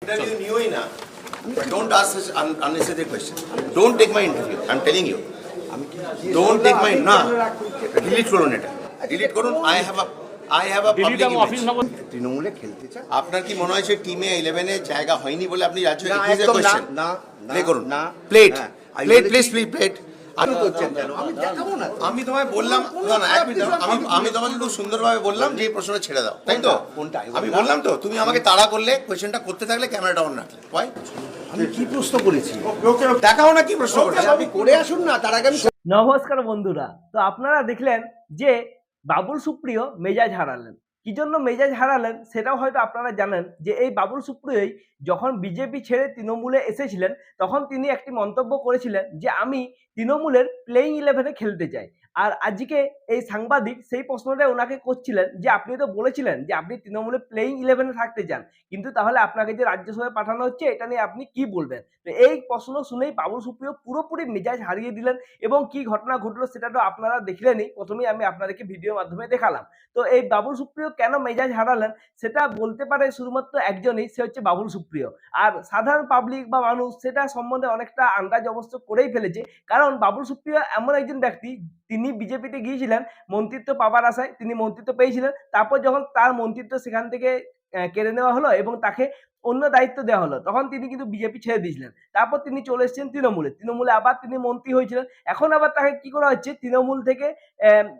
You knew it now. Don't ask such unnecessary questions. Don't take my interview. I'm telling you. Don't take my না delete করুন এটা delete করুন I have a public image তৃণমূলে খেলতে চান আপনার কি মনে হয় যে টিমে 11 এ জায়গা হয়নি বলে আপনি রাজ্য না, ইজ এ একদম কোশ্চেন না, প্লে করুন না, প্লেট হ্যাঁ, প্লেট প্লিজ প্লেট আমি করছেন কেন আমি দেখাবো না আমি তোমায় বললাম না না এক মিনিট আমি তোমাকে খুব সুন্দরভাবে বললাম যে এই প্রশ্নটা ছেড়ে দাও তাই তো কোনটা? আমি বললাম তো তুমি আমাকে তাড়া করলে কোশ্চেনটা করতে থাকলে ক্যামেরাটা অন রাখলে হয় আমি কি প্রশ্ন করেছি দেখাও না কি প্রশ্ন করেছো আপনি করে আসুন না তার আগে আমি নমস্কার বন্ধুরা, তো আপনারা দেখলেন যে বাবুল সুপ্রিয় মেজাজ হারালেন। কি জন্য মেজাজ হারালেন সেটাও হয়তো আপনারা জানেন যে এই বাবুল সুপ্রিয়ই যখন বিজেপি ছেড়ে তৃণমূলে এসেছিলেন তখন তিনি একটি মন্তব্য করেছিলেন যে আমি তৃণমূলের প্লেইং 11-এ খেলতে চাই। আর আজকে এই সাংবাদিক সেই প্রশ্নটা ওনাকে করছিলেন যে আপনি তো বলেছিলেন যে আপনি তৃণমূলের প্লেইং 11-এ থাকতে চান, কিন্তু তাহলে আপনাকে যে রাজ্যসভায় পাঠানো হচ্ছে এটা নিয়ে আপনি কি বলবেন? তো এই প্রশ্ন শুনেই বাবুল সুপ্রিয় পুরোপুরি মেজাজ হারিয়ে দিলেন এবং কি ঘটনা ঘটলো সেটা তো আপনারা দেখলেনই। প্রথমেই আমি আপনাদেরকে ভিডিওর মাধ্যমে দেখালাম। তো এই বাবুল সুপ্রিয় কেন মেজাজ হারালেন সেটা বলতে পারে শুধুমাত্র একজনই, সে হচ্ছে বাবুল সুপ্রিয়। আর সাধারণ পাবলিক বা মানুষ সেটা সম্বন্ধে অনেকটা আন্দাজ অবশ্য করেই ফেলেছে, কারণ বাবুল সুপ্রিয় এমন একজন ব্যক্তি, তিনি বিজেপিতে গিয়েছিলেন মন্ত্রিত্ব পাবার আশায়, তিনি মন্ত্রিত্ব পেয়েছিলেন। তারপর যখন তার মন্ত্রিত্ব সেখান থেকে কেড়ে নেওয়া হলো এবং তাকে অন্য দায়িত্ব দেওয়া হলো, তখন তিনি কিন্তু বিজেপি ছেড়ে দিয়েছিলেন। তারপর তিনি চলে এসেছেন তৃণমূলে আবার তিনি মন্ত্রী হয়েছিলেন। এখন আবার তাকে কি করা হচ্ছে, তৃণমূল থেকে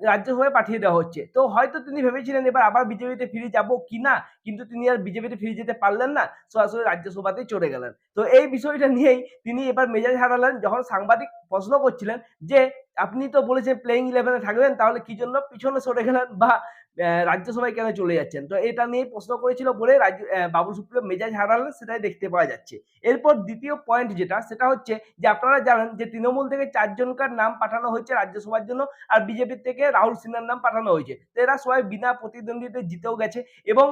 রাজ্যসভায় পাঠিয়ে দেওয়া হচ্ছে। তো হয়তো তিনি ভেবেছিলেন এবার আবার বিজেপিতে ফিরে যাব কিনা, কিন্তু তিনি আর বিজেপিতে ফিরে যেতে পারলেন না, সরাসরি রাজ্যসভাতেই চলে গেলেন। তো এই বিষয়টা নিয়েই তিনি এবার মেজাজ হারালেন যখন সাংবাদিক প্রশ্ন করছিলেন যে আপনি তো বলেছেন প্লেইং 11-এ থাকবেন, তাহলে কি জন্য পিছনে সরে গেলেন বা রাজ্যসভায় কেন চলে যাচ্ছেন? তো এটা নিয়ে প্রশ্ন করেছিল বলে বাবুল সুপ্রিয় মেজাজ হারালেন, সেটাই দেখতে পাওয়া যাচ্ছে। এরপর দ্বিতীয় পয়েন্ট যেটা, সেটা হচ্ছে যে আপনারা জানেন যে তৃণমূল থেকে 4 জনকার নাম পাঠানো হয়েছে রাজ্যসভার জন্য, আর বিজেপি থেকে রাহুল সিনহার নাম পাঠানো হয়েছে। তো এরা সবাই বিনা প্রতিদ্বন্দ্বিতায় জিতেও গেছে এবং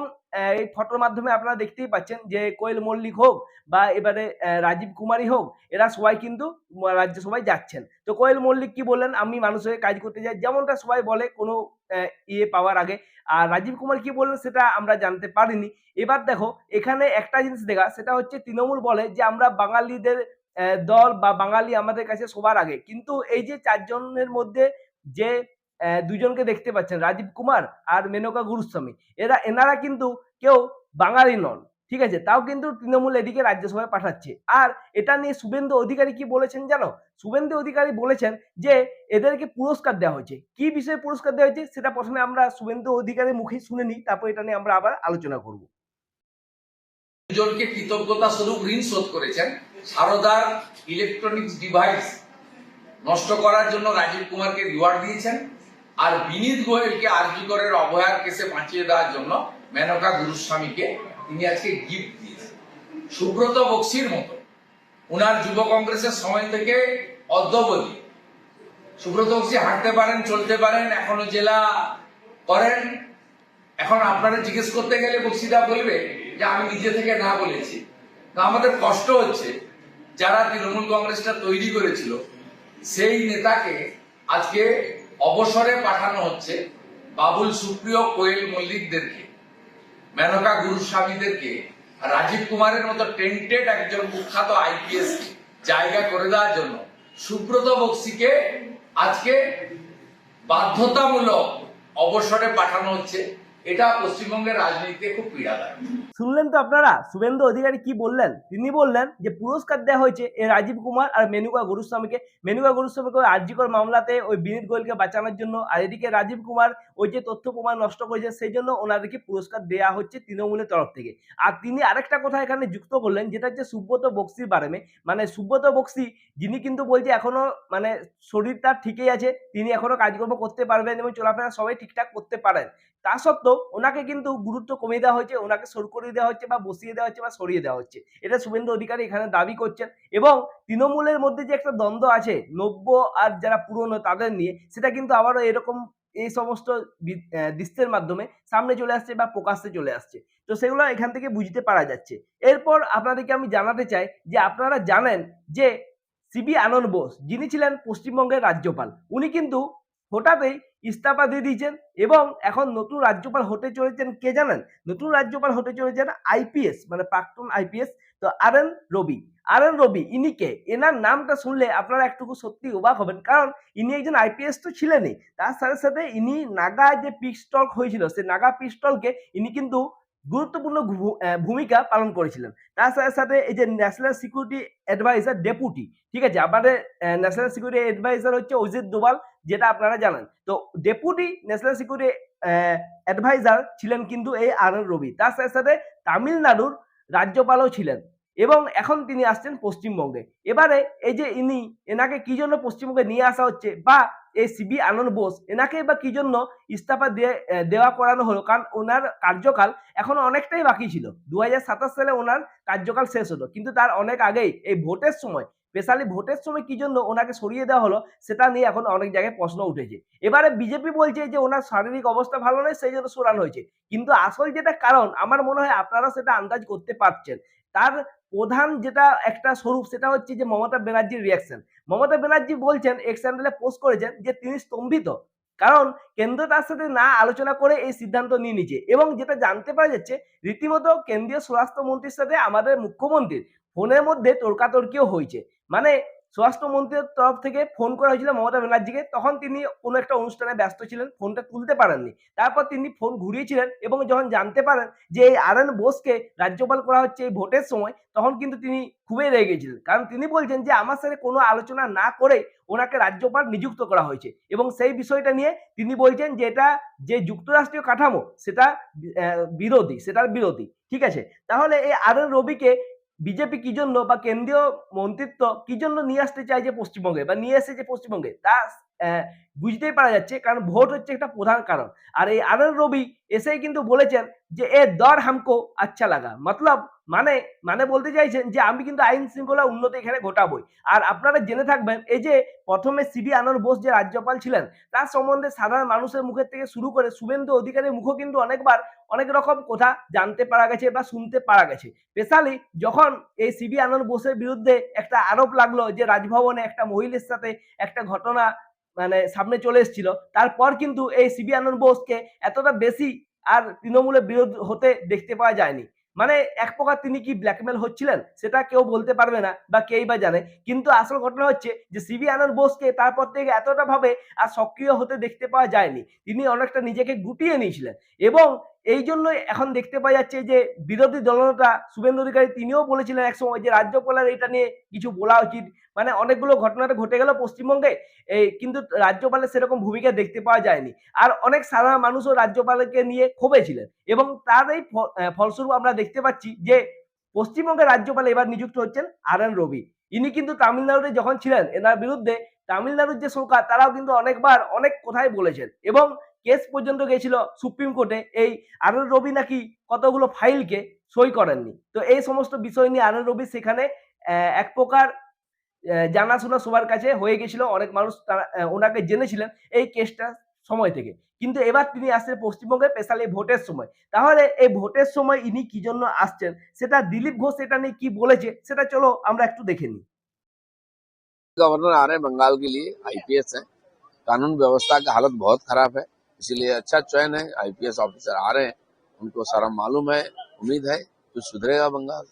এই ফটোর মাধ্যমে আপনারা দেখতেই পাচ্ছেন যে কোয়েল মল্লিক হোক বা এবারে রাজীব কুমারই হোক, এরা সবাই কিন্তু রাজ্যসভায় যাচ্ছেন। তো কোয়েল মল্লিক কি বললেন, আমি মানুষের কাজ করতে যাই, যেমনটা সবাই বলে কোনো ইয়ে পাওয়ার আগে। আর রাজীব কুমার কি বললেন সেটা আমরা জানতে পারিনি। এবার দেখো এখানে একটা জিনিস দেখা, সেটা হচ্ছে তৃণমূল বলে যে আমরা বাঙালিদের দল বা বাঙালি আমাদের কাছে সবার আগে, কিন্তু এই যে 4 জনের মধ্যে যে দুজনকে দেখতে পাচ্ছেন রাজীব কুমার আর মেনকা গুরুস্বামী, এনারা কিন্তু কেউ বাঙালি নন, ঠিক আছে? তাও কিন্তু তৃণমূল এদিকে রাজ্যসভায় পাঠাচ্ছে। আর এটা নিয়ে শুভেন্দু অধিকারী কি বলেছেন জানো? শুভেন্দু অধিকারী বলেছেন যে এদেরকে পুরস্কার দেওয়া হয়েছে। কি বিষয়ে পুরস্কার দেওয়া হয়েছে সেটা প্রথমে আমরা শুভেন্দু অধিকারীর মুখে শুনে নিই, তারপর এটা নিয়ে আমরা আবার আলোচনা করব। দুজনকে কৃতজ্ঞতা স্বরূপ ঋণ শোধ করেছেন। সারদার ইলেকট্রনিক্স ডিভাইস নষ্ট করার জন্য রাজীব কুমারকে রিওয়ার্ড দিয়েছেন, আর বিনীত গোয়েলকে আরজি করের অবহেলার কেসে বাঁচিয়ে দেওয়ার জন্য মেনকা গুরুস্বামীকে তিনি আজকে গিফট দিয়েছেন। সুব্রত বক্সির মতো উনার যুব কংগ্রেসের সময় থেকে অদ্যাবধি সুব্রত বক্সি হাঁটতে পারেন, চলতে পারেন, এখনো জেলা করেন। এখন আপনারা জিজ্ঞেস করতে গেলে বক্সিদা বলবে যে আমি নিজে থেকে না বলেছি। তো আমাদের কষ্ট হচ্ছে যারা তৃণমূল কংগ্রেসটা তৈরি করেছিল সেই নেতাকে আজকে অবসরে পাঠানো হচ্ছে, বাবুল সুপ্রিয়, কোয়েল মল্লিকদেরকে, মেনকা গুরুস্বামীদেরকে, রাজীব কুমারের মতো টেন্টেড একজন কুখ্যাত আইপিএস জায়গা করে দেওয়ার জন্য সুব্রত বক্সিকে আজকে বাধ্যতামূলক অবসরে পাঠানো হচ্ছে। এটা পশ্চিমবঙ্গের রাজনীতিতে খুব পীড়াদায়ক। শুনলেন তো আপনারা শুভেন্দু অধিকারী কি বললেন? তিনি বললেন যে পুরস্কার দেওয়া হয়েছে এই রাজীব কুমার আর মেনকা গুরুস্বামীকে ওই আরজিকর মামলাতে ওই বিনীত গোয়েলকে বাঁচানোর জন্য, আর এদিকে রাজীব কুমার ওই যে তথ্য প্রমাণ নষ্ট করেছে সেই জন্য ওনাদেরকে পুরস্কার দেওয়া হচ্ছে তৃণমূলের তরফ থেকে। আর তিনি আরেকটা কথা এখানে যুক্ত করলেন, যেটা হচ্ছে সুব্রত বক্সির বারে মানে সুব্রত বক্সি যিনি কিন্তু বলছে এখনো মানে শরীর তার ঠিকই আছে, তিনি এখনো কাজকর্ম করতে পারবেন এবং চলাফেরা সবাই ঠিকঠাক করতে পারেন। তা সত্ত্বেও ওনাকে কিন্তু গুরুত্ব কমিয়ে দেওয়া হয়েছে, ওনাকে সর করে দেওয়া হচ্ছে বা বসিয়ে দেওয়া হচ্ছে বা সরিয়ে দেওয়া হচ্ছে, এটা শুভেন্দু অধিকারী এখানে দাবি করছেন। এবং তৃণমূলের মধ্যে যে একটা দ্বন্দ্ব আছে নব্য আর যারা পুরনো তাদের নিয়ে, সেটা কিন্তু আবারও এরকম এই সমস্ত দৃশ্যের মাধ্যমে সামনে চলে আসছে বা প্রকাশ্যে চলে আসছে। তো সেগুলো এখান থেকে বুঝতে পারা যাচ্ছে। এরপর আপনাদেরকে আমি জানাতে চাই যে আপনারা জানেন যে সিবি আনন্দ বোস যিনি ছিলেন পশ্চিমবঙ্গের রাজ্যপাল, উনি কিন্তু হঠাৎই ইস্তফা দিয়ে দিয়েছেন এবং এখন নতুন রাজ্যপাল হতে চলেছেন কে জানেন? নতুন রাজ্যপাল হতে চলেছেন আইপিএস মানে প্রাক্তন আইপিএস, তো আর.এন. রবি। আর.এন. রবি ইনি কে? এনার নামটা শুনলে আপনারা একটুকু সত্যি অবাক হবেন, কারণ ইনি একজন আইপিএস তো ছিলেনই, তার সাথে সাথে ইনি নাগা যে পিস টক হয়েছিল সেই নাগা পিস টলকে ইনি কিন্তু গুরুত্বপূর্ণ ভূমিকা পালন করেছিলেন। তার সাথে সাথে এই যে ন্যাশনাল সিকিউরিটি অ্যাডভাইজার ডেপুটি, ঠিক আছে, আমাদের ন্যাশনাল সিকিউরিটি অ্যাডভাইজার হচ্ছে অজিত দোভাল, যেটা আপনারা জানেন। তো ডেপুটি ন্যাশনাল সিকিউরিটি অ্যাডভাইজার ছিলেন কিন্তু এই আর.এন. রবি। তার সাথে সাথে তামিলনাড়ুর রাজ্যপালও ছিলেন এবং এখন তিনি আসছেন পশ্চিমবঙ্গে। এবারে এই যে এনাকে কি জন্য পশ্চিমবঙ্গে নিয়ে আসা হচ্ছে, বা এই সিবি আনন্দ বোস এনাকে বা কি জন্য ইস্তফা দেওয়া করানো হলো, কারণ ওনার কার্যকাল এখনো অনেকটাই বাকি ছিল। 2027 সালে ওনার কার্যকাল শেষ হলো, কিন্তু তার অনেক আগেই এই ভোটের সময়, স্পেশালি ভোটের সময় কি জন্য ওনাকে সরিয়ে দেওয়া হলো সেটা নিয়ে এখন অনেক জায়গায় প্রশ্ন উঠেছে। এবারে বিজেপি বলছে যে ওনার শারীরিক অবস্থা ভালো নয় সেই জন্য সরানো হয়েছে, কিন্তু আসল যেটা কারণ আমার মনে হয় আপনারা সেটা আন্দাজ করতে পারছেন। তার প্রধান যেটা একটা স্বরূপ সেটা হচ্ছে যে মমতা ব্যানার্জির রিয়াকশন। মমতা ব্যানার্জি বলছেন, এক্স হ্যান্ডেলে পোস্ট করেছেন যে তিনি স্তম্ভিত, কারণ কেন্দ্র তার সাথে না আলোচনা করে এই সিদ্ধান্ত নিয়ে নিয়েছে। এবং যেটা জানতে পারা যাচ্ছে রীতিমতো কেন্দ্রীয় স্বরাষ্ট্রমন্ত্রীর সাথে আমাদের মুখ্যমন্ত্রীর ফোনের মধ্যে তর্কাতর্কিও হয়েছে। মানে স্বরাষ্ট্রমন্ত্রীর তরফ থেকে ফোন করা হয়েছিল মমতা ব্যানার্জিকে, তখন তিনি কোনো একটা অনুষ্ঠানে ব্যস্ত ছিলেন, ফোনটা তুলতে পারেননি। তারপর তিনি ফোন ঘুরিয়েছিলেন এবং যখন জানতে পারেন যে এই আর.এন. বোসকে রাজ্যপাল করা হচ্ছে এই ভোটের সময়, তখন কিন্তু তিনি খুবই রেগে গেছিলেন, কারণ তিনি বলছেন যে আমার সাথে কোনো আলোচনা না করে ওনাকে রাজ্যপাল নিযুক্ত করা হয়েছে। এবং সেই বিষয়টা নিয়ে তিনি বলছেন যে এটা যে যুক্তরাষ্ট্রীয় কাঠামো সেটা সেটার বিরোধী, ঠিক আছে। তাহলে এই আর.এন. রবিকে বিজেপি কি জন্য বা কেন্দ্রীয় মন্ত্রিত্ব কি জন্য নিয়ে আসতে চাইছে পশ্চিমবঙ্গে বা নিয়ে এসেছে পশ্চিমবঙ্গে, তা বুঝতেই পারা যাচ্ছে, কারণ ভোট হচ্ছে একটা প্রধান কারণ। আর এই আর.এন. রবি এসেই কিন্তু বলেছেন যে এ দর হামকো আচ্ছা লাগা, মতলব মানে মানে বলতে চাইছেন যে আমি কিন্তু আইন শৃঙ্খলা উন্নতি এখানে ঘটাবই। আর আপনারা জেনে থাকবেন এই যে প্রথমে সিবি আনন্দ বোস যে রাজ্যপাল ছিলেন তার সম্বন্ধে সাধারণ মানুষের মুখের থেকে শুরু করে শুভেন্দু অধিকারীর মুখও কিন্তু অনেকবার অনেক রকম কথা জানতে পারা গেছে বা শুনতে পারা গেছে। স্পেশালি যখন এই সিবি আনন্দ বোসের বিরুদ্ধে একটা আরোপ লাগলো যে রাজভবনে একটা মহিলার সাথে একটা ঘটনা মানে সামনে চলে এসেছিল, তারপর কিন্তু এই সিবি আনন্দ বোসকে এতটা বেশি আর তৃণমূলের বিরোধ হতে দেখতে পাওয়া যায়নি। মানে এক প্রকার তিনি কি ব্ল্যাকমেল হচ্ছিলেন সেটা কেউ বলতে পারবে না বা কেই বা জানে, কিন্তু আসল ঘটনা হচ্ছে যে সিবি আনন্দ বোসকে তারপর থেকে এতটা ভাবে আর সক্রিয় হতে দেখতে পাওয়া যায়নি। তিনি অনেকটা নিজেকে গুটিয়ে নিয়েছিলেন এবং এই জন্যই এখন দেখতে পাওয়া যাচ্ছে যে বিরোধী দলনেতা শুভেন্দু অধিকারী তিনিও বলেছিলেন একসময় যে রাজ্যপালের এটা নিয়ে কিছু বলা উচিত। মানে অনেকগুলো ঘটনাটা ঘটে গেল পশ্চিমবঙ্গে, কিন্তু রাজ্যপালের সেরকম ভূমিকা দেখতে পাওয়া যায়নি। আর অনেক সাধারণ মানুষও রাজ্যপালকে নিয়ে ক্ষোভে ছিলেন এবং তার এই ফলস্বরূপ আমরা দেখতে পাচ্ছি যে পশ্চিমবঙ্গের রাজ্যপাল এবার নিযুক্ত হচ্ছেন আর.এন. রবি। ইনি কিন্তু তামিলনাড়ুতে যখন ছিলেন এনার বিরুদ্ধে তামিলনাড়ুর যে সরকার তারাও কিন্তু অনেকবার অনেক কথাই বলেছেন এবং কেস পর্যন্ত গেছিল সুপ্রিম কোর্টে। এই আর.এন. রবি নাকি কতগুলো ফাইলকে সই করেননি। তো এই সমস্ত বিষয় নিয়ে আর.এন. রবি সেখানে এক প্রকার জানাশোনা সবার কাছে হয়ে গেছিল, অনেক মানুষ তারা ওনাকে জেনেছিলেন এই কেসটা সময় থেকে। কিন্তু এবার তিনি আসছেন পশ্চিমবঙ্গে স্পেশালি ভোটের সময়। তাহলে এই ভোটের সময় ইনি কি জন্য আসছেন সেটা দিলীপ ঘোষ এটা নিয়ে কি বলেছে সেটা চলো আমরা একটু দেখে নিই। गवर्नर आ रहे हैं बंगाल के लिए, आईपीएस है। कानून व्यवस्था की हालत बहुत खराब है, इसीलिए अच्छा चयन है। आईपीएस ऑफिसर आ रहे हैं, उनको सारा मालूम है, उम्मीद है कुछ सुधरेगा बंगाल।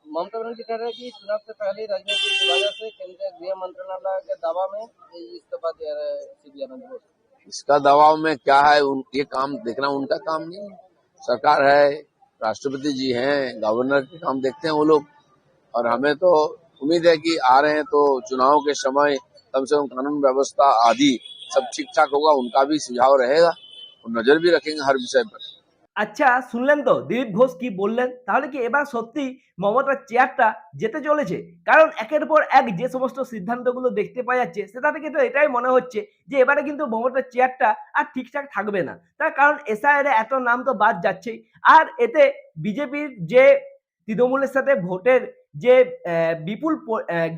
ममता बनर्जी कह रहे हैं कि चुनाव से पहले राजनीतिक वजह से केंद्रीय गृह मंत्रालय के दबाव में इस्तीफा दे रहे हैं सीबी आनंद बोस। इसका दबाव में क्या है, ये काम देखना उनका काम नहीं है। सरकार है, राष्ट्रपति जी हैं, गवर्नर के काम देखते हैं वो लोग। और हमें तो उम्मीद है कि आ रहे हैं तो चुनाव के समय कम से कम कानून व्यवस्था आदि सब ठीक ठाक होगा, उनका भी सुझाव रहेगा और नजर भी रखेंगे हर विषय पर। আচ্ছা শুনলেন তো দিলীপ ঘোষ কি বললেন? তাহলে কি এবার সত্যি মমতার চেয়ারটা যেতে চলেছে? কারণ একের পর এক যে সমস্ত সিদ্ধান্তগুলো দেখতে পাওয়া যাচ্ছে সেটা থেকে তো এটাই মনে হচ্ছে যে এবারে কিন্তু মমতার চেয়ারটা আর ঠিকঠাক থাকবে না। তার কারণ এসআইআর এত নাম তো বাদ যাচ্ছেই। আর এতে বিজেপির যে তৃণমূলের সাথে ভোটের যে বিপুল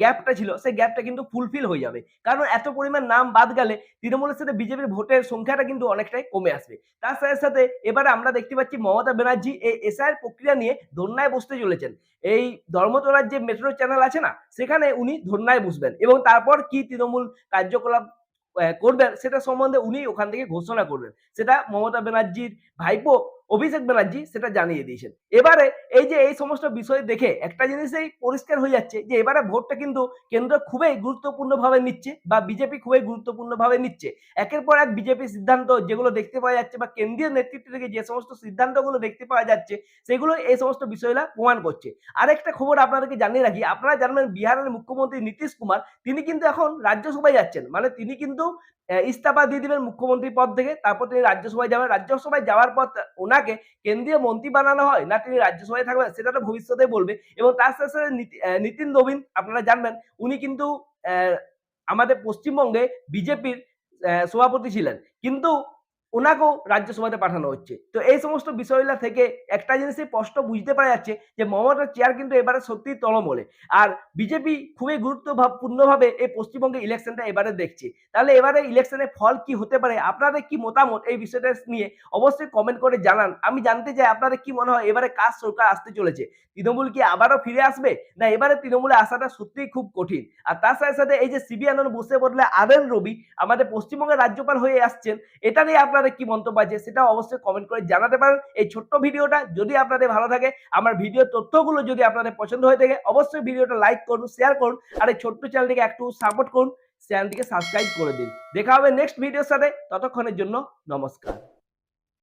গ্যাপটা ছিল সেই গ্যাপটা কিন্তু ফুলফিল হয়ে যাবে। কারণ এত পরিমাণ নাম বাদ গেলে তৃণমূলের সাথে বিজেপির ভোটের সংখ্যাটা কিন্তু অনেকটাই কমে আসবে। তার সাথে সাথে এবারে আমরা দেখতে পাচ্ছি মমতা ব্যানার্জি এই এসআইআর প্রক্রিয়া নিয়ে ধর্নায় বসতে চলেছেন। এই ধর্মতলার যে মেট্রো চ্যানেল আছে না সেখানে উনি ধর্নায় বসবেন এবং তারপর কি তৃণমূল কার্যকলাপ করবেন সেটা সম্বন্ধে উনি ওখান থেকে ঘোষণা করবেন। সেটা মমতা ব্যানার্জির ভাইপো অভিষেক ব্যানার্জি সেটা জানিয়ে দিয়েছেন। এবারে এই যে এই সমস্ত বিষয় দেখে একটা জিনিসই পরিষ্কার হয়ে যাচ্ছে যে এবারে ভোটটা কিন্তু কেন্দ্র খুবই গুরুত্বপূর্ণভাবে নিচ্ছে বা বিজেপি খুবই গুরুত্বপূর্ণভাবে নিচ্ছে। একের পর এক বিজেপি সিদ্ধান্ত যেগুলো দেখতে পাওয়া যাচ্ছে বা কেন্দ্রীয় নেতৃত্ব থেকে যে সমস্ত সিদ্ধান্তগুলো দেখতে পাওয়া যাচ্ছে সেগুলো এই সমস্ত বিষয়গুলো প্রমাণ করছে। আরেকটা খবর আপনাদেরকে জানিয়ে রাখি, আপনারা জানবেন বিহারের মুখ্যমন্ত্রী নীতিশ কুমার তিনি কিন্তু এখন রাজ্যসভায় যাচ্ছেন। মানে তিনি কিন্তু ইস্তফা দিয়ে দিবেন মুখ্যমন্ত্রী পদ থেকে, তারপর তিনি রাজ্যসভায় যাবেন। রাজ্যসভায় যাওয়ার পর ওনাকে কেন্দ্রীয় মন্ত্রী বানানো হয় না তিনি রাজ্যসভায় থাকবেন সেটা তো ভবিষ্যতে বলবে। এবং তার সাথে সাথে নিতিন নবীন আপনারা জানবেন উনি কিন্তু আমাদের পশ্চিমবঙ্গে বিজেপির সভাপতি ছিলেন, কিন্তু ওনাকেও রাজ্যসভাতে পাঠানো হচ্ছে। তো এই সমস্ত বিষয়গুলো থেকে একটা জিনিসই স্পষ্ট বুঝতে পারা যাচ্ছে যে মমতার চেয়ার কিন্তু এবারে সত্যি তলমলে। আর বিজেপি খুবই গুরুত্বপূর্ণভাবে এই পশ্চিমবঙ্গে ইলেকশনটা এবারে দেখছে। তাহলে এবারে ইলেকশনের ফল কি হতে পারে, আপনাদের কি মতামত এই বিষয়টা নিয়ে অবশ্যই কমেন্ট করে জানান। আমি জানতে চাই আপনাদের কি মনে হয় এবারে কার সরকার আসতে চলেছে? তৃণমূল কি আবারও ফিরে আসবে, না এবারে তৃণমূলে আসাটা সত্যিই খুব কঠিন? আর তার সাথে সাথে এই যে সিবি আনন্দ বসে বদলে আরএন রবি আমাদের পশ্চিমবঙ্গের রাজ্যপাল হয়ে আসছেন, এটা নিয়ে আপনাদের কি মন্তব্য আছে সেটা অবশ্যই কমেন্ট করে জানাতে পারেন। এই ছোট্ট ভিডিওটা যদি আপনাদের ভালো থাকে, আমার ভিডিও তথ্যগুলো যদি আপনাদের পছন্দ হয়ে থাকে, অবশ্যই ভিডিওটা লাইক করুন, শেয়ার করুন, আর এই ছোট্ট চ্যানেলটিকে একটু সাপোর্ট করুন, চ্যানেলটিকে সাবস্ক্রাইব করে দিন। দেখা হবে নেক্সট ভিডিওর সাথে, ততক্ষণের জন্য নমস্কার।